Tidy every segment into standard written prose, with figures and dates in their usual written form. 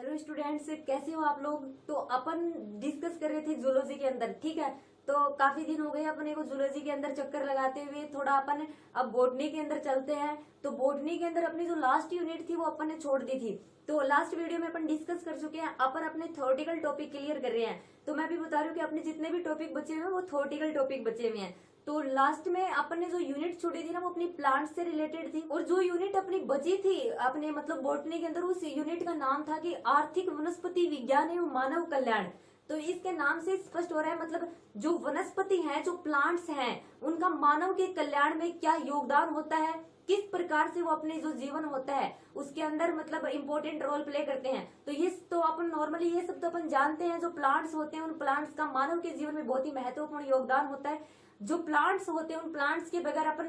Hello students, कैसे हो आप लोग। तो अपन डिस्कस कर रहे थे जूलॉजी के अंदर, ठीक है। तो काफी दिन हो गए अपने को जूलॉजी के अंदर चक्कर लगाते हुए। थोड़ा अपन अब बॉटनी के अंदर चलते हैं। तो बॉटनी के अंदर अपनी जो लास्ट यूनिट थी वो अपन ने छोड़ दी थी। तो लास्ट वीडियो में अपन डिस्कस कर चुके हैं, अपन अपने थ्योरेटिकल टॉपिक क्लियर कर रहे हैं। तो मैं भी बता रही हूँ कि अपने जितने भी टॉपिक बचे हुए हैं वो थ्योरेटिकल टॉपिक बचे हुए हैं। तो लास्ट में अपन ने जो यूनिट छोड़ी थी ना वो अपनी प्लांट से रिलेटेड थी। और जो यूनिट अपनी बची थी अपने मतलब बॉटनी के अंदर, उस यूनिट का नाम था कि आर्थिक वनस्पति विज्ञान एवं मानव कल्याण। तो इसके नाम से स्पष्ट हो रहा है मतलब जो वनस्पति हैं, जो प्लांट्स हैं, उनका मानव के कल्याण में क्या योगदान होता है, किस प्रकार से वो अपने जो जीवन होता है उसके अंदर मतलब इम्पोर्टेंट रोल प्ले करते हैं। तो ये तो अपन नॉर्मली ये सब तो अपन जानते हैं। जो प्लांट्स होते हैं उन प्लांट्स का मानव के जीवन में बहुत ही महत्वपूर्ण योगदान होता है। जो प्लांट्स होते हैं उन प्लांट्स के बगैर अपन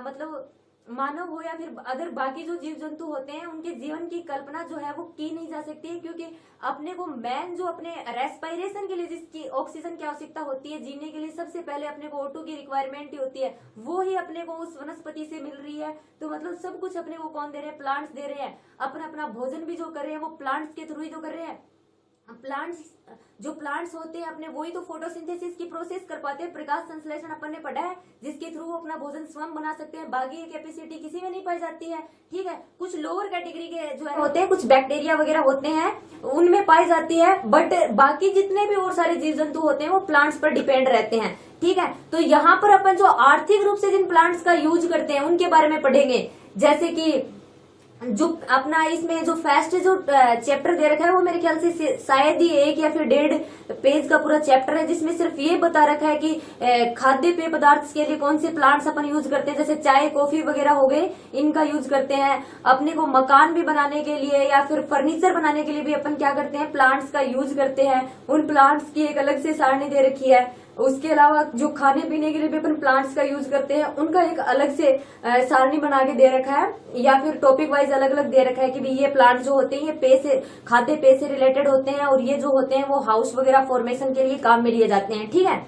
मतलब मानव हो या फिर अदर बाकी जो जीव जंतु होते हैं उनके जीवन की कल्पना जो है वो की नहीं जा सकती है। क्योंकि अपने को मेन जो अपने रेस्पिरेशन के लिए जिसकी ऑक्सीजन की आवश्यकता होती है, जीने के लिए सबसे पहले अपने को O2 की रिक्वायरमेंट ही होती है, वो ही अपने को उस वनस्पति से मिल रही है। तो मतलब सब कुछ अपने को कौन दे रहे हैं? प्लांट्स दे रहे हैं। अपन अपना भोजन भी जो कर रहे हैं वो प्लांट्स के थ्रू ही तो कर रहे हैं। प्लांट्स जो प्लांट्स होते हैं अपने वही तो फोटोसिंथेसिस की प्रोसेस कर पाते हैं। प्रकाश संश्लेषण अपन ने पढ़ा है, जिसके थ्रू अपना भोजन स्वयं बना सकते हैं। बाकी कैपेसिटी किसी में नहीं पाई जाती है, ठीक है। कुछ लोअर कैटेगरी के जो है होते हैं, कुछ बैक्टीरिया वगैरह होते हैं, उनमें पाई जाती है। बट बाकी जितने भी और सारे जीव जंतु होते हैं वो प्लांट्स पर डिपेंड रहते हैं, ठीक है। तो यहाँ पर अपन जो आर्थिक रूप से जिन प्लांट्स का यूज करते हैं उनके बारे में पढ़ेंगे। जैसे कि जो अपना इसमें जो फर्स्ट जो चैप्टर दे रखा है वो मेरे ख्याल से शायद ही 1 या फिर 1.5 पेज का पूरा चैप्टर है, जिसमें सिर्फ ये बता रखा है कि खाद्य पेय पदार्थ के लिए कौन से प्लांट्स अपन यूज करते हैं। जैसे चाय कॉफी वगैरह हो गए, इनका यूज करते हैं। अपने को मकान भी बनाने के लिए या फिर फर्नीचर बनाने के लिए भी अपन क्या करते हैं? प्लांट्स का यूज करते हैं। उन प्लांट्स की एक अलग से सारणी दे रखी है। उसके अलावा जो खाने पीने के लिए भी अपन प्लांट्स का यूज करते हैं उनका एक अलग से सारणी बना के दे रखा है, या फिर टॉपिक वाइज अलग अलग दे रखा है कि भाई ये प्लांट जो होते हैं ये पेय से खाद्य पेय से रिलेटेड होते हैं, और ये जो होते हैं वो हाउस वगैरह फॉर्मेशन के लिए काम में लिए जाते हैं, ठीक है।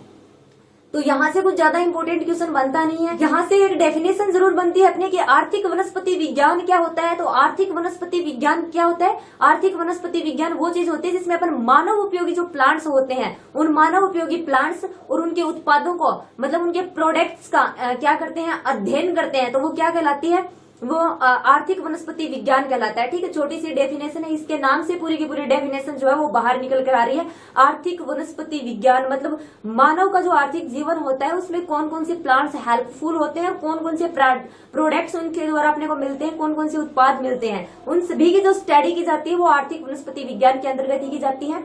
तो यहाँ से कुछ ज्यादा इंपॉर्टेंट क्वेश्चन बनता नहीं है। यहाँ से एक डेफिनेशन जरूर बनती है अपने कि आर्थिक वनस्पति विज्ञान क्या होता है। तो आर्थिक वनस्पति विज्ञान क्या होता है? आर्थिक वनस्पति विज्ञान वो चीज होती है जिसमें अपन मानव उपयोगी जो प्लांट्स होते हैं उन मानव उपयोगी प्लांट्स और उनके उत्पादों को मतलब उनके प्रोडक्ट्स का क्या करते हैं? अध्ययन करते हैं। तो वो क्या कहलाती है? वो आर्थिक वनस्पति विज्ञान कहलाता है, ठीक है। छोटी सी डेफिनेशन है, इसके नाम से पूरी की पूरी डेफिनेशन जो है वो बाहर निकल कर आ रही है। आर्थिक वनस्पति विज्ञान मतलब मानव का जो आर्थिक जीवन होता है उसमें कौन कौन से प्लांट्स हेल्पफुल होते हैं, कौन कौन से प्रोडक्ट्स उनके द्वारा अपने को मिलते हैं, कौन कौन से उत्पाद मिलते हैं, उन सभी की जो स्टडी की जाती है वो आर्थिक वनस्पति विज्ञान के अंतर्गत ही की जाती है।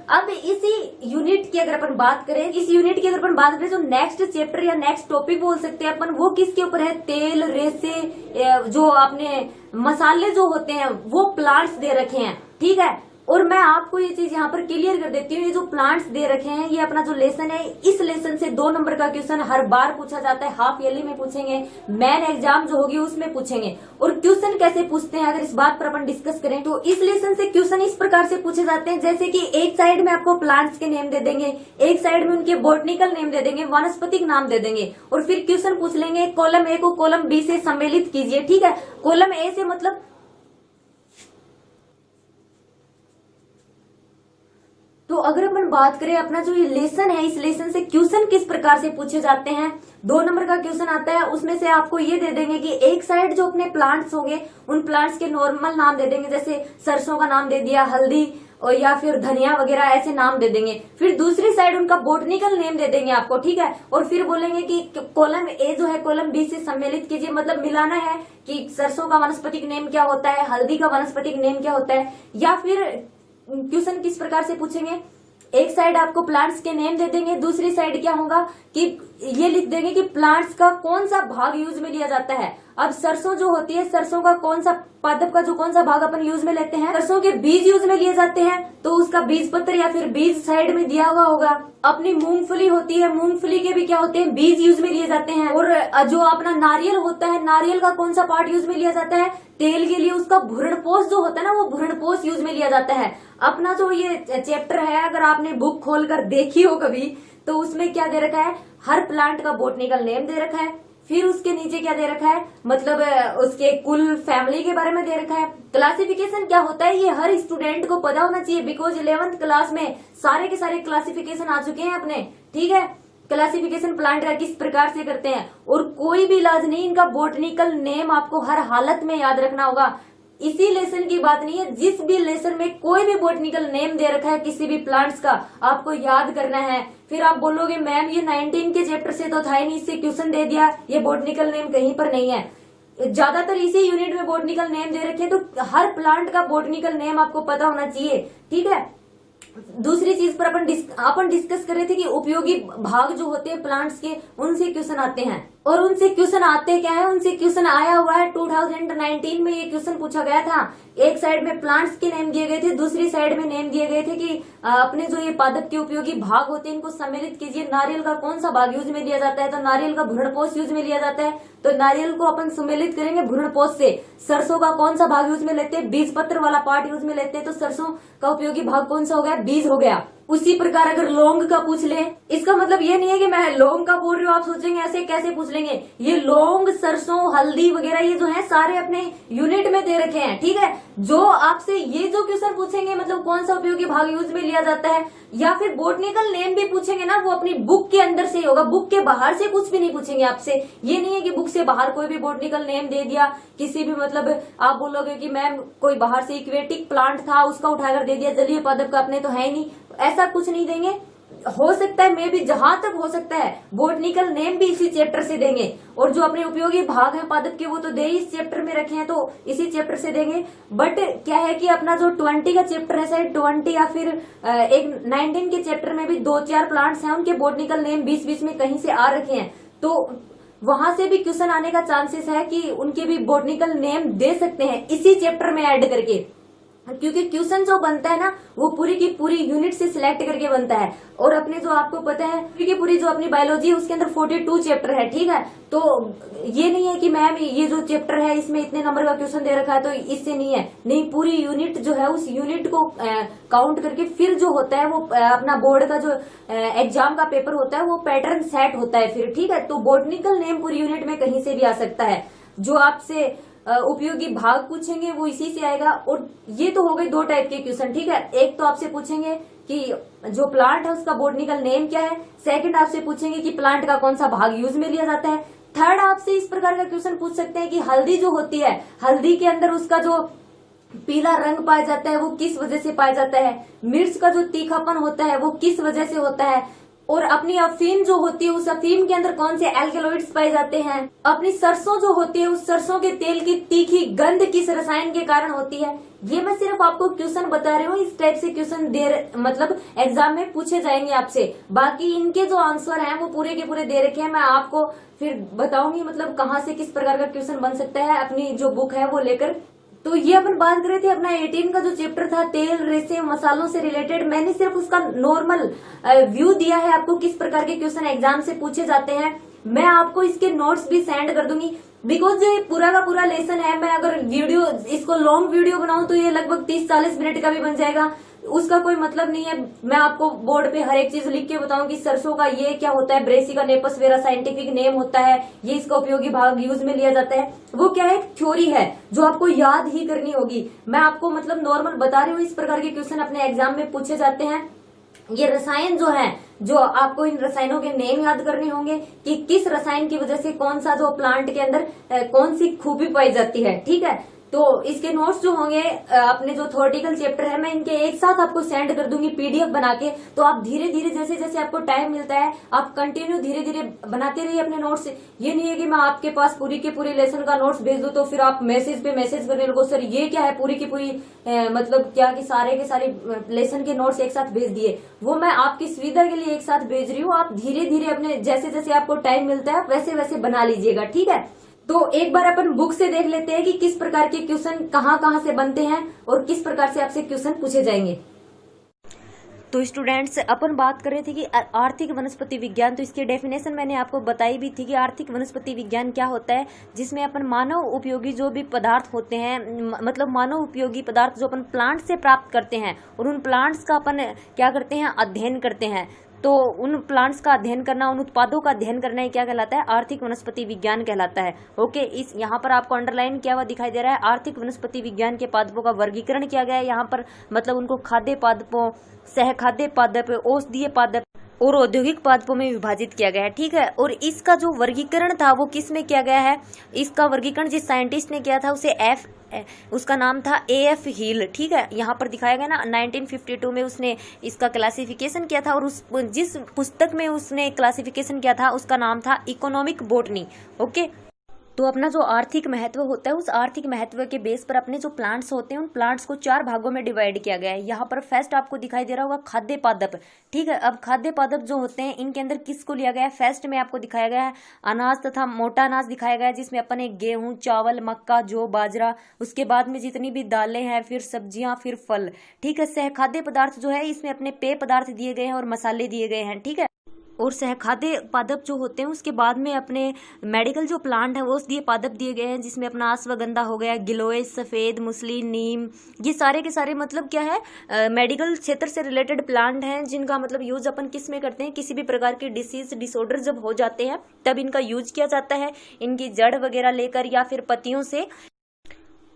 अब इसी यूनिट की अगर अपन बात करें, इस यूनिट की अगर अपन बात करें, जो नेक्स्ट चैप्टर या नेक्स्ट टॉपिक बोल सकते हैं अपन, वो किसके ऊपर है? तेल, रेसे, जो अपने मसाले जो होते हैं वो प्लांट्स दे रखे हैं, ठीक है। और मैं आपको ये चीज यहाँ पर क्लियर कर देती हूँ, ये जो प्लांट्स दे रखे हैं ये अपना जो लेसन है, इस लेसन से 2 नंबर का क्वेश्चन हर बार पूछा जाता है। हाफ ईयरली में पूछेंगे, मेन एग्जाम जो होगी उसमें पूछेंगे। और क्वेश्चन कैसे पूछते हैं अगर इस बात पर अपन डिस्कस करें तो इस लेसन से क्वेश्चन इस प्रकार से पूछे जाते हैं, जैसे कि एक साइड में आपको प्लांट्स के नेम दे देंगे, एक साइड में उनके बॉटनिकल नेम दे देंगे, वानस्पतिक नाम दे देंगे, और फिर क्वेश्चन पूछ लेंगे कॉलम ए को कॉलम बी से सम्मिलित कीजिए, ठीक है। कॉलम ए से मतलब तो अगर अपन बात करें अपना जो ये लेसन है, इस लेसन से क्वेश्चन किस प्रकार से पूछे जाते हैं, 2 नंबर का क्वेश्चन आता है। उसमें से आपको ये दे देंगे कि एक साइड जो अपने प्लांट्स होंगे उन प्लांट्स के नॉर्मल नाम दे देंगे, जैसे सरसों का नाम दे दिया, हल्दी और या फिर धनिया वगैरह ऐसे नाम दे देंगे। फिर दूसरी साइड उनका बॉटनिकल नेम दे देंगे आपको, ठीक है। और फिर बोलेंगे कि कॉलम ए जो है कॉलम बी से सम्मिलित कीजिए, मतलब मिलाना है कि सरसों का वनस्पतिक नेम क्या होता है, हल्दी का वनस्पतिक नेम क्या होता है। या फिर क्वेश्चन किस प्रकार से पूछेंगे, एक साइड आपको प्लांट्स के नेम दे देंगे, दूसरी साइड क्या होगा कि ये लिख देंगे कि प्लांट्स का कौन सा भाग यूज में लिया जाता है। अब सरसों जो होती है, सरसों का कौन सा पादप का जो कौन सा भाग अपन यूज में लेते हैं? सरसों के बीज यूज में लिए जाते हैं, तो उसका बीज पत्र या फिर बीज साइड में दिया हुआ होगा। अपनी मूंगफली होती है, मूंगफली के भी क्या होते हैं? बीज यूज में लिए जाते हैं। और जो अपना नारियल होता है, नारियल का कौन सा पार्ट यूज में लिया जाता है? तेल के लिए उसका भ्रूणपोष जो होता है ना, वो भ्रूणपोष यूज में लिया जाता है। अपना जो ये चैप्टर है अगर आपने बुक खोलकर देखी हो कभी तो उसमें क्या दे रखा है? हर प्लांट का बॉटनिकल नेम दे रखा है, फिर उसके नीचे क्या दे रखा है, मतलब उसके कुल फैमिली के बारे में दे रखा है। क्लासिफिकेशन क्या होता है ये हर स्टूडेंट को पता होना चाहिए, बिकॉज 11th क्लास में सारे के सारे क्लासिफिकेशन आ चुके हैं अपने, ठीक है। क्लासिफिकेशन प्लांट का किस प्रकार से करते हैं, और कोई भी इलाज नहीं, इनका बोटनिकल नेम आपको हर हालत में याद रखना होगा। इसी लेसन की बात नहीं है, जिस भी लेसन में कोई भी बोटनिकल नेम दे रखा है किसी भी प्लांट्स का, आपको याद करना है। फिर आप बोलोगे मैम ये 19 के चैप्टर से तो था ही नहीं, इससे क्वेश्चन दे दिया, ये बोटनिकल नेम कहीं पर नहीं है। ज्यादातर इसी यूनिट में बोटनिकल नेम दे रखे हैं, तो हर प्लांट का बोटनिकल नेम आपको पता होना चाहिए, ठीक है। दूसरी चीज पर अपन डिस्कस कर रहे थे कि उपयोगी भाग जो होते हैं प्लांट्स के, उनसे क्वेश्चन आते हैं। और उनसे क्वेश्चन आते क्या है, उनसे क्वेश्चन आया हुआ है 2019 में। ये क्वेश्चन पूछा गया था, एक साइड में प्लांट्स के नेम दिए गए थे, दूसरी साइड में नेम दिए गए थे कि अपने जो ये पादप के उपयोगी भाग होते हैं इनको सम्मिलित कीजिए। नारियल का कौन सा भाग यूज में लिया जाता है, तो नारियल का भ्रूणपोष यूज में लिया जाता है, तो नारियल को अपन सम्मिलित करेंगे भ्रूणपोष से। सरसों का कौन सा भाग यूज में लेते हैं, बीज पत्र वाला पार्ट यूज में लेते हैं, तो सरसों का उपयोगी भाग कौन सा हो गया, बीज हो गया। उसी प्रकार अगर लौंग का पूछ ले, इसका मतलब ये नहीं है कि मैं लौंग का बोल रही हूँ, आप सोचेंगे ऐसे कैसे पूछ लेंगे। ये लौंग, सरसों, हल्दी वगैरह ये जो है सारे अपने यूनिट में दे रखे हैं, ठीक है। जो आपसे ये जो क्वेश्चन पूछेंगे, मतलब कौन सा उपयोगी भाग यूज में लिया जाता है, या फिर बोटनिकल नेम भी पूछेंगे ना, वो अपनी बुक के अंदर से होगा, बुक के बाहर से कुछ भी नहीं पूछेंगे आपसे। ये नहीं है कि बुक से बाहर कोई भी बोटनिकल नेम दे दिया किसी भी, मतलब आप बोलोगे कि मैम कोई बाहर से इक्वेटिक प्लांट था उसका उठाकर दे दिया, जलीय पादप का अपने तो है ही नहीं, ऐसा कुछ नहीं देंगे। हो सकता है, मैं भी जहां तक हो सकता है बोटनिकल नेम भी इसी चैप्टर से देंगे, और जो अपने उपयोगी भाग है पादप के वो तो दे ही इस चैप्टर में रखे हैं, तो इसी चैप्टर से देंगे। बट क्या है कि अपना जो 20 का चैप्टर है, शायद 20 या फिर एक 19 के चैप्टर में भी 2-4 प्लांट्स हैं, उनके बोटनिकल नेम बीच बीच में कहीं से आ रखे हैं, तो वहां से भी क्वेश्चन आने का चांसेस है कि उनके भी बोटनिकल नेम दे सकते हैं इसी चैप्टर में ऐड करके, क्योंकि क्वेश्चन जो बनता है ना वो पूरी की पूरी यूनिट से सिलेक्ट करके बनता है। और अपने जो आपको पता है पूरी की पूरी जो अपनी बायोलॉजी है उसके अंदर 42 चैप्टर है, ठीक है। तो ये नहीं है कि मैम ये जो चैप्टर है इसमें इतने नंबर का क्वेश्चन दे रखा है तो इससे नहीं है, नहीं, पूरी यूनिट जो है उस यूनिट को काउंट करके फिर जो होता है वो अपना बोर्ड का जो एग्जाम का पेपर होता है वो पैटर्न सेट होता है फिर, ठीक है। तो बोटनिकल नेम पूरी यूनिट में कहीं से भी आ सकता है। जो आपसे उपयोगी भाग पूछेंगे वो इसी से आएगा। और ये तो हो गए 2 टाइप के क्वेश्चन, ठीक है। एक तो आपसे पूछेंगे कि जो प्लांट है उसका बोटनिकल नेम क्या है, सेकंड आपसे पूछेंगे कि प्लांट का कौन सा भाग यूज में लिया जाता है, थर्ड आपसे इस प्रकार का क्वेश्चन पूछ सकते हैं कि हल्दी जो होती है, हल्दी के अंदर उसका जो पीला रंग पाया जाता है वो किस वजह से पाया जाता है, मिर्च का जो तीखापन होता है वो किस वजह से होता है, और अपनी अफीम जो होती है उस अफीम के अंदर कौन से एल्केलॉइड्स पाए जाते हैं, अपनी सरसों जो होती है उस सरसों के तेल की तीखी गंध किस रसायन के कारण होती है। ये मैं सिर्फ आपको क्वेश्चन बता रही हूँ, इस टाइप से क्वेश्चन मतलब एग्जाम में पूछे जाएंगे आपसे। बाकी इनके जो आंसर हैं वो पूरे के पूरे दे रखे हैं, मैं आपको फिर बताऊंगी मतलब कहाँ से किस प्रकार का क्वेश्चन बन सकता है अपनी जो बुक है वो लेकर। तो ये अपन बात कर रहे थे अपना 18 का जो चैप्टर था तेल, रेशे, मसालों से रिलेटेड। मैंने सिर्फ उसका नॉर्मल व्यू दिया है आपको किस प्रकार के क्वेश्चन एग्जाम से पूछे जाते हैं। मैं आपको इसके नोट्स भी सेंड कर दूंगी, बिकॉज जो ये पूरा का पूरा लेसन है, मैं अगर वीडियो इसको लॉन्ग वीडियो बनाऊं तो ये लगभग 30-40 मिनट का भी बन जाएगा, उसका कोई मतलब नहीं है। मैं आपको बोर्ड पे हर एक चीज लिख के बताऊं कि सरसों का ये क्या होता है, Brassica napus vera scientific name होता है, ये इसका उपयोगी भाग यूज में लिया जाता है, वो क्या है, थ्योरी है जो आपको याद ही करनी होगी। मैं आपको मतलब नॉर्मल बता रही हूँ, इस प्रकार के क्वेश्चन अपने एग्जाम में पूछे जाते हैं। ये रसायन जो है, जो आपको इन रसायनों के नेम याद करने होंगे कि किस रसायन की वजह से कौन सा जो प्लांट के अंदर कौन सी खूबी पाई जाती है, ठीक है। तो इसके नोट्स जो होंगे अपने जो थ्योरेटिकल चैप्टर है, मैं इनके एक साथ आपको सेंड कर दूंगी पीडीएफ बना के। तो आप धीरे धीरे जैसे जैसे आपको टाइम मिलता है आप कंटिन्यू धीरे धीरे बनाते रहिए अपने नोट्स। ये नहीं है कि मैं आपके पास पूरी के पूरे लेसन का नोट्स भेज दूं तो फिर आप मैसेज पे मैसेज करने लगो, सर ये क्या है, पूरी की पूरी मतलब क्या कि सारे के सारे लेसन के नोट्स एक साथ भेज दिए। वो मैं आपकी सुविधा के लिए एक साथ भेज रही हूँ, आप धीरे धीरे अपने जैसे जैसे आपको टाइम मिलता है वैसे वैसे बना लीजिएगा, ठीक है। तो एक बार अपन बुक से देख लेते हैं कि किस प्रकार के क्वेश्चन कहाँ से बनते हैं और किस प्रकार से आपसे क्वेश्चन पूछे जाएंगे। तो स्टूडेंट्स, अपन बात कर रहे थे कि आर्थिक वनस्पति विज्ञान, तो इसकी डेफिनेशन मैंने आपको बताई भी थी कि आर्थिक वनस्पति विज्ञान क्या होता है, जिसमें अपन मानव उपयोगी जो भी पदार्थ होते हैं, मतलब मानव उपयोगी पदार्थ जो अपन प्लांट से प्राप्त करते हैं और उन प्लांट्स का अपन क्या करते हैं, अध्ययन करते हैं। तो उन प्लांट्स का अध्ययन करना, उन उत्पादों का अध्ययन करना, ये क्या कहलाता है? आर्थिक वनस्पति विज्ञान कहलाता है। ओके, इस यहाँ पर आपको अंडरलाइन किया हुआ दिखाई दे रहा है, आर्थिक वनस्पति विज्ञान के पादपों का वर्गीकरण किया गया है यहाँ पर, मतलब उनको खाद्य पादपों, सहखाद्य पादप, औषधीय पादप और औद्योगिक पादपों में विभाजित किया गया है। ठीक है, और इसका जो वर्गीकरण था वो किस में किया गया है? इसका वर्गीकरण जिस साइंटिस्ट ने किया था उसे उसका नाम था AF हील। ठीक है, यहाँ पर दिखाया गया ना, 1952 में उसने इसका क्लासिफिकेशन किया था, और जिस पुस्तक में उसने क्लासिफिकेशन किया था उसका नाम था इकोनॉमिक बॉटनी। ओके, तो अपना जो आर्थिक महत्व होता है, उस आर्थिक महत्व के बेस पर अपने जो प्लांट्स होते हैं उन प्लांट्स को 4 भागों में डिवाइड किया गया है। यहाँ पर फर्स्ट आपको दिखाई दे रहा होगा खाद्य पादप। ठीक है, अब खाद्य पादप जो होते हैं इनके अंदर किसको लिया गया है? फर्स्ट में आपको दिखाया गया है अनाज तथा मोटा अनाज दिखाया गया है, जिसमें अपन एक गेहूं, चावल, मक्का, जौ, बाजरा, उसके बाद में जितनी भी दालें हैं, फिर सब्जियां, फिर फल। ठीक है, सहखाद्य पदार्थ जो है इसमें अपने पेय पदार्थ दिए गए हैं और मसाले दिए गए हैं। ठीक है, और सहखाद्य पादप जो होते हैं उसके बाद में अपने मेडिकल जो प्लांट है वो दिए पादप दिए गए हैं, जिसमें अपना अश्वगंधा हो गया, गिलोय, सफेद मुसली, नीम, ये सारे के सारे मतलब क्या है? मेडिकल क्षेत्र से रिलेटेड प्लांट हैं, जिनका मतलब यूज अपन किस में करते हैं? किसी भी प्रकार के डिसीज डिसऑर्डर जब हो जाते हैं तब इनका यूज किया जाता है, इनकी जड़ वगैरह लेकर या फिर पत्तियों से।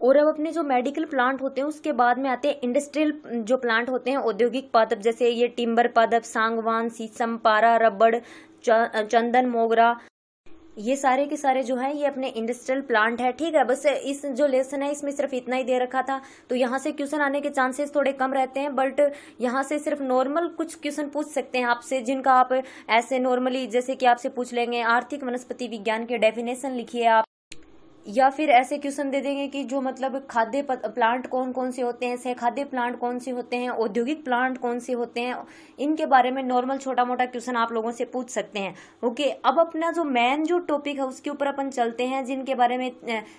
और अब अपने जो मेडिकल प्लांट होते हैं उसके बाद में आते हैं इंडस्ट्रियल जो प्लांट होते हैं, औद्योगिक पादप, जैसे ये टिम्बर पादप, सांगवान, शीशम, पारा, रबड़, चंदन, मोगरा, ये सारे के सारे जो है ये अपने इंडस्ट्रियल प्लांट है। ठीक है, बस इस जो लेसन है इसमें सिर्फ इतना ही दे रखा था, तो यहाँ से क्वेश्चन आने के चांसेस थोड़े कम रहते हैं, बट यहाँ से सिर्फ नॉर्मल कुछ क्वेश्चन पूछ सकते हैं आपसे, जिनका आप ऐसे नॉर्मली जैसे कि आपसे पूछ लेंगे आर्थिक वनस्पति विज्ञान के डेफिनेशन लिखिए आप, या फिर ऐसे क्वेश्चन दे देंगे कि जो मतलब खाद्य प्लांट कौन कौन से होते हैं, सहखाद्य प्लांट कौन से होते हैं, औद्योगिक प्लांट कौन से होते हैं, इनके बारे में नॉर्मल छोटा मोटा क्वेश्चन आप लोगों से पूछ सकते हैं। ओके, अब अपना जो मेन जो टॉपिक है उसके ऊपर अपन चलते हैं, जिनके बारे में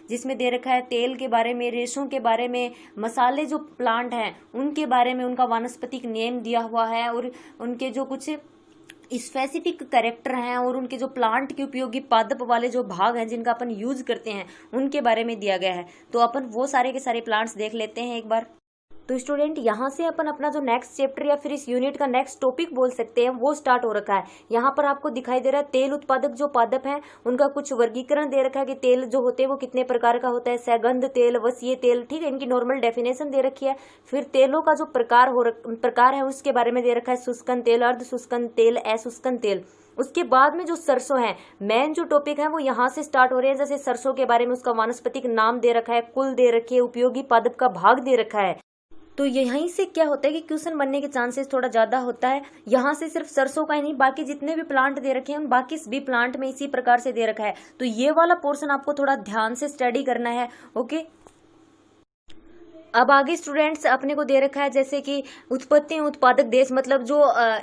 जिसमें दे रखा है तेल के बारे में, रेशों के बारे में, मसाले जो प्लांट हैं उनके बारे में, उनका वानस्पतिक नेम दिया हुआ है, और उनके जो कुछ स्पेसिफिक कैरेक्टर हैं, और उनके जो प्लांट के उपयोगी पादप वाले जो भाग हैं जिनका अपन यूज करते हैं उनके बारे में दिया गया है। तो अपन वो सारे के सारे प्लांट्स देख लेते हैं एक बार। तो स्टूडेंट यहाँ से अपन अपना जो नेक्स्ट चैप्टर या फिर इस यूनिट का नेक्स्ट टॉपिक बोल सकते हैं वो स्टार्ट हो रखा है। यहाँ पर आपको दिखाई दे रहा है तेल उत्पादक जो पादप हैं उनका कुछ वर्गीकरण दे रखा है कि तेल जो होते हैं वो कितने प्रकार का होता है, सगंध तेल, वसीय तेल। ठीक है, इनकी नॉर्मल डेफिनेशन दे रखी है। फिर तेलों का जो प्रकार है उसके बारे में दे रखा है, शुष्कन तेल, अर्ध शुष्कन तेल, अशुष्कन तेल। उसके बाद में जो सरसों है, मेन जो टॉपिक है वो यहाँ से स्टार्ट हो रहे हैं। जैसे सरसों के बारे में उसका वानस्पतिक नाम दे रखा है, कुल दे रखी है, उपयोगी पादप का भाग दे रखा है। तो यहीं से क्या होता है कि क्वेश्चन बनने के चांसेस थोड़ा ज्यादा होता है। यहाँ से सिर्फ सरसों का ही नहीं, बाकी जितने भी प्लांट दे रखे हैं उन बाकी भी प्लांट में इसी प्रकार से दे रखा है। तो ये वाला पोर्शन आपको थोड़ा ध्यान से स्टडी करना है। ओके, अब आगे स्टूडेंट्स अपने को दे रखा है जैसे कि उत्पत्ति उत्पादक देश, मतलब जो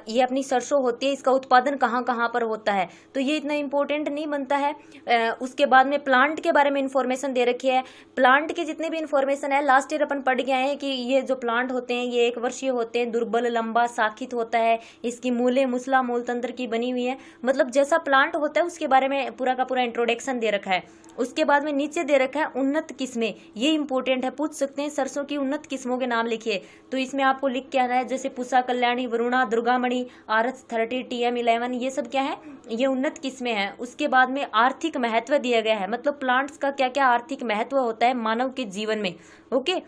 ये अपनी सरसों होती है इसका उत्पादन कहाँ कहाँ पर होता है, तो ये इतना इम्पोर्टेंट नहीं बनता है। उसके बाद में प्लांट के बारे में इंफॉर्मेशन दे रखी है। प्लांट के जितने भी इंफॉर्मेशन है लास्ट ईयर अपन पढ़ के आए हैं कि ये जो प्लांट होते हैं ये 1 वर्षीय होते हैं, दुर्बल, लंबा, शाखित होता है, इसकी मूलें मुसला मूल तंत्र की बनी हुई है। मतलब जैसा प्लांट होता है उसके बारे में पूरा का पूरा इंट्रोडक्शन दे रखा है। उसके बाद में नीचे दे रखा है उन्नत किस्में, ये इंपॉर्टेंट है, पूछ सकते हैं सरसों की उन्नत किस्मों के नाम लिखिए। तो इसमें आपको लिख के आना है जैसे पूसा, कल्याणी, वरुणा, दुर्गामणि, आरस 30, TM11, ये सब क्या है, ये उन्नत किस्में हैं। उसके बाद में आर्थिक महत्व दिया गया है, मतलब प्लांट्स का क्या क्या आर्थिक महत्व होता है मानव के जीवन में। ओके,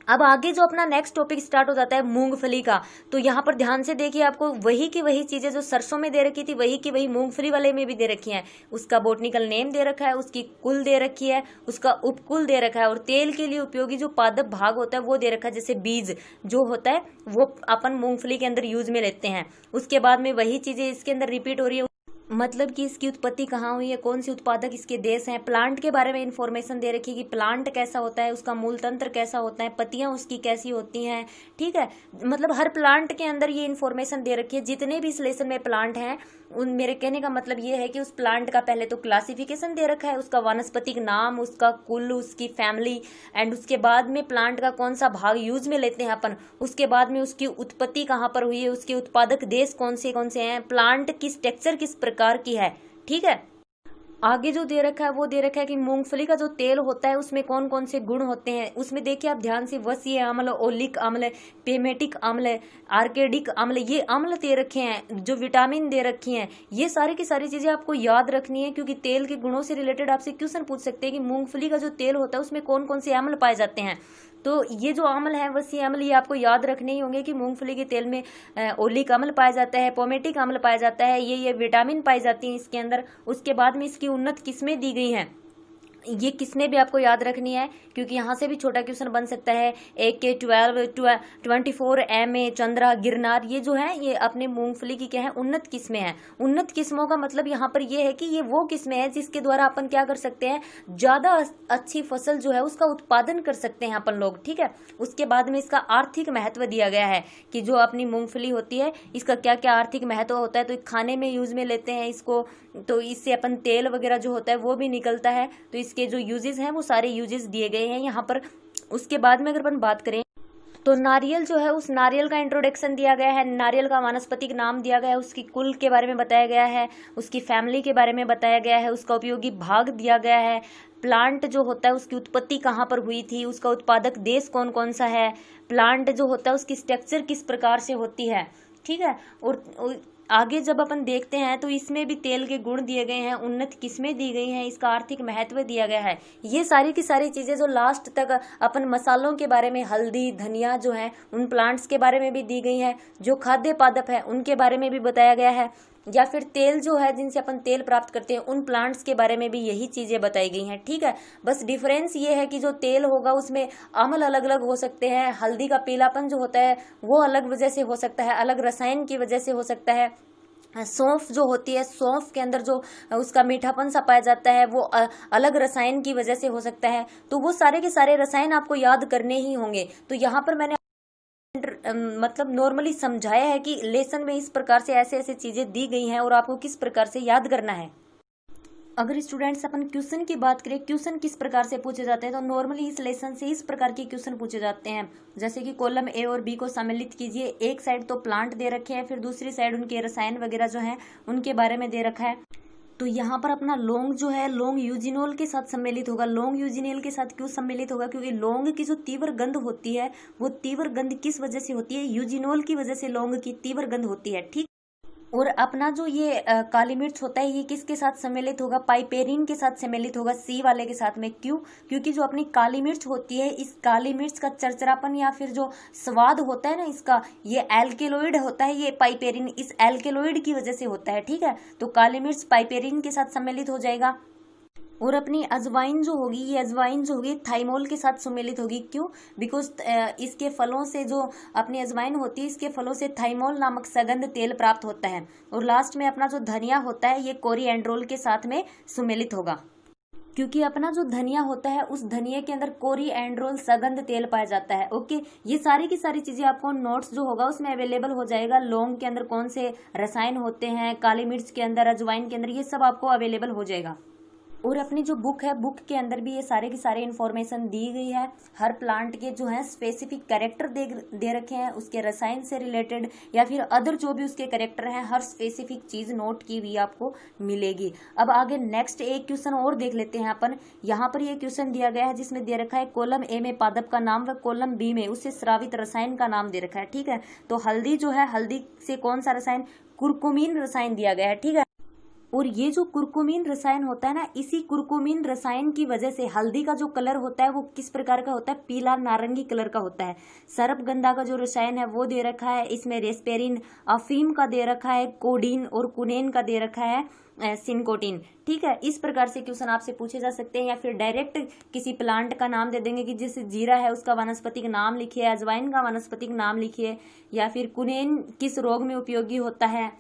अब आगे जो अपना नेक्स्ट टॉपिक स्टार्ट हो जाता है मूंगफली का। तो यहाँ पर ध्यान से देखिए, आपको वही की वही चीजें जो सरसों में दे रखी थी वही की वही मूंगफली वाले में भी दे रखी हैं। उसका बोटनिकल नेम दे रखा है, उसकी कुल दे रखी है, उसका उपकुल दे रखा है, और तेल के लिए उपयोगी जो पादप भाग होता है वो दे रखा है। जैसे बीज जो होता है वो अपन मूंगफली के अंदर यूज में लेते हैं। उसके बाद में वही चीजें इसके अंदर रिपीट हो रही है, मतलब कि इसकी उत्पत्ति कहाँ हुई है, कौन सी उत्पादक इसके देश हैं। प्लांट के बारे में इंफॉर्मेशन दे रखी है कि प्लांट कैसा होता है, उसका मूल तंत्र कैसा होता है, पत्तियां उसकी कैसी होती हैं। ठीक है, मतलब हर प्लांट के अंदर ये इंफॉर्मेशन दे रखी है। जितने भी इस लेसन में प्लांट हैं उन, मेरे कहने का मतलब ये है कि उस प्लांट का पहले तो क्लासिफिकेशन दे रखा है, उसका वानस्पतिक नाम, उसका कुल, उसकी फैमिली, एंड उसके बाद में प्लांट का कौन सा भाग यूज में लेते हैं अपन। उसके बाद में उसकी उत्पत्ति कहाँ पर हुई है, उसके उत्पादक देश कौन से हैं, प्लांट की स्ट्रक्चर किस प्रकार की है। ठीक है, आगे जो दे रखा है वो दे रखा है कि मूंगफली का जो तेल होता है उसमें कौन कौन से गुण होते हैं। उसमें देखिए आप ध्यान से, वसीय अम्ल, ओलिक अम्ल, पेमेटिक अम्ल, आर्केडिक अम्ल, ये अम्ल दे रखे हैं, जो विटामिन दे रखी हैं। ये सारी की सारी चीजें आपको याद रखनी है, क्योंकि तेल के गुणों से रिलेटेड आपसे क्वेश्चन पूछ सकते हैं कि मूंगफली का जो तेल होता है उसमें कौन कौन से अम्ल पाए जाते हैं। तो ये जो अम्ल है, वसीय अम्ल, ये आपको याद रखने ही होंगे कि मूंगफली के तेल में ओलिक अम्ल पाया जाता है, पोमेटिक अम्ल पाया जाता है, ये विटामिन पाई जाती हैं इसके अंदर। उसके बाद में इसकी उन्नत किस्में दी गई हैं। ये किसमें भी आपको याद रखनी है, क्योंकि यहाँ से भी छोटा क्वेश्चन बन सकता है। AK-12, 24 MA, चंद्रा, गिरनार, ये जो है ये अपने मूंगफली की क्या है, उन्नत किस्में हैं। उन्नत किस्मों का मतलब यहाँ पर ये है कि ये वो किस्में हैं जिसके द्वारा अपन क्या कर सकते हैं, ज्यादा अच्छी फसल जो है उसका उत्पादन कर सकते हैं अपन लोग, ठीक है। उसके बाद में इसका आर्थिक महत्व दिया गया है कि जो अपनी मूंगफली होती है इसका क्या क्या आर्थिक महत्व होता है। तो खाने में यूज में लेते हैं इसको, तो इससे अपन तेल वगैरह जो होता है वो भी निकलता है। तो इसके जो यूजेस हैं वो सारे यूजेस दिए गए हैं यहाँ पर। उसके बाद में अगर अपन बात करें तो नारियल जो है, उस नारियल का इंट्रोडक्शन दिया गया है, नारियल का वानस्पतिक नाम दिया गया है, उसकी कुल के बारे में बताया गया है, उसकी फैमिली के बारे में बताया गया है, उसका उपयोगी भाग दिया गया है, प्लांट जो होता है उसकी उत्पत्ति कहाँ पर हुई थी, उसका उत्पादक देश कौन कौन सा है, प्लांट जो होता है उसकी स्ट्रक्चर किस प्रकार से होती है, ठीक है। और आगे जब अपन देखते हैं तो इसमें भी तेल के गुण दिए गए हैं, उन्नत किस्में दी गई हैं, इसका आर्थिक महत्व दिया गया है। ये सारी की सारी चीजें जो लास्ट तक अपन मसालों के बारे में, हल्दी, धनिया जो है उन प्लांट्स के बारे में भी दी गई है, जो खाद्य पादप है उनके बारे में भी बताया गया है, या फिर तेल जो है जिनसे अपन तेल प्राप्त करते हैं उन प्लांट्स के बारे में भी यही चीजें बताई गई हैं, ठीक है। बस डिफरेंस ये है कि जो तेल होगा उसमें अम्ल अलग अलग हो सकते हैं, हल्दी का पीलापन जो होता है वो अलग वजह से हो सकता है, अलग रसायन की वजह से हो सकता है। सौंफ जो होती है, सौंफ के अंदर जो उसका मीठापन सा पाया जाता है वो अलग रसायन की वजह से हो सकता है। तो वो सारे के सारे रसायन आपको याद करने ही होंगे। तो यहाँ पर मैंने मतलब नॉर्मली समझाया है कि लेसन में इस प्रकार से ऐसे ऐसे चीजें दी गई हैं और आपको किस प्रकार से याद करना है। अगर स्टूडेंट्स अपन क्वेश्चन की बात करें, क्वेश्चन किस प्रकार से पूछे जाते हैं, तो नॉर्मली इस लेसन से इस प्रकार के क्वेश्चन पूछे जाते हैं। जैसे कि कॉलम A और B को सम्मिलित कीजिए। एक साइड तो प्लांट दे रखे हैं, फिर दूसरी साइड उनके रसायन वगैरह जो हैं उनके बारे में दे रखा है। तो यहाँ पर अपना लौंग जो है, लौंग यूजिनोल के साथ सम्मिलित होगा। लौंग यूजिनोल के साथ क्यों सम्मिलित होगा, क्योंकि लौंग की जो तीव्र गंध होती है वो तीव्र गंध किस वजह से होती है, यूजिनोल की वजह से लौंग की तीव्र गंध होती है, ठीक। और अपना जो ये काली मिर्च होता है ये किसके साथ सम्मिलित होगा, पाइपेरिन के साथ सम्मिलित होगा, सी वाले के साथ में। क्यों, क्योंकि जो अपनी काली मिर्च होती है, इस काली मिर्च का चरचरापन या फिर जो स्वाद होता है ना इसका, ये एल्केलॉइड होता है, ये पाइपेरिन इस एल्केलॉइड की वजह से होता है, ठीक है। तो काली मिर्च पाइपेरिन के साथ सम्मिलित हो जाएगा। और अपनी अजवाइन जो होगी, ये अजवाइन जो होगी थाइमोल के साथ सम्मिलित होगी। क्यों, बिकॉज इसके फलों से जो अपनी अजवाइन होती है, इसके फलों से थाइमोल नामक सगंध तेल प्राप्त होता है। और लास्ट में अपना जो धनिया होता है ये कोरिएंड्रोल के साथ में सम्मिलित होगा, क्योंकि अपना जो धनिया होता है उस धनिया के अंदर कोरिएंड्रोल सगंध तेल पाया जाता है। ओके, ये सारी की सारी चीजें आपको नोट्स जो होगा उसमें अवेलेबल हो जाएगा। लौंग के अंदर कौन से रसायन होते हैं, काली मिर्च के अंदर, अजवाइन के अंदर, ये सब आपको अवेलेबल हो जाएगा। और अपनी जो बुक है, बुक के अंदर भी ये सारे की सारे इन्फॉर्मेशन दी गई है। हर प्लांट के जो है स्पेसिफिक कैरेक्टर दे रखे हैं, उसके रसायन से रिलेटेड या फिर अदर जो भी उसके कैरेक्टर हैं, हर स्पेसिफिक चीज नोट की हुई आपको मिलेगी। अब आगे नेक्स्ट एक क्वेश्चन और देख लेते हैं अपन। यहाँ पर ये क्वेश्चन दिया गया है जिसमें दे रखा है कॉलम A में पादप का नाम व कॉलम B में उससे स्रावित रसायन का नाम दे रखा है, ठीक है। तो हल्दी जो है, हल्दी से कौन सा रसायन, कुरकुमीन रसायन दिया गया है, ठीक है। और ये जो कुरकुमीन रसायन होता है ना, इसी कुरकुमीन रसायन की वजह से हल्दी का जो कलर होता है वो किस प्रकार का होता है, पीला नारंगी कलर का होता है। सर्पगंधा का जो रसायन है वो दे रखा है, इसमें रेस्पेरिन, अफीम का दे रखा है, कोडीन और कुनेन का दे रखा है सिनकोटिन, ठीक है। इस प्रकार से क्वेश्चन आपसे पूछे जा सकते हैं, या फिर डायरेक्ट किसी प्लांट का नाम दे देंगे कि जैसे जीरा है उसका वानस्पतिक नाम लिखिए, अजवाइन का वानस्पतिक नाम लिखिए, या फिर कुनेन किस रोग में उपयोगी होता है,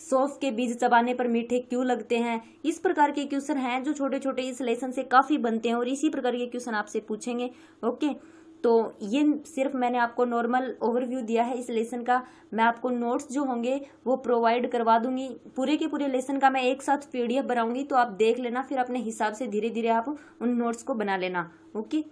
सौंफ के बीज चबाने पर मीठे क्यों लगते हैं। इस प्रकार के क्वेश्चन हैं जो छोटे छोटे इस लेसन से काफी बनते हैं और इसी प्रकार के क्वेश्चन आपसे पूछेंगे। ओके, तो ये सिर्फ मैंने आपको नॉर्मल ओवरव्यू दिया है इस लेसन का। मैं आपको नोट्स जो होंगे वो प्रोवाइड करवा दूंगी। पूरे के पूरे लेसन का मैं एक साथ PDF बनाऊंगी, तो आप देख लेना, फिर अपने हिसाब से धीरे धीरे आप उन नोट्स को बना लेना। ओके।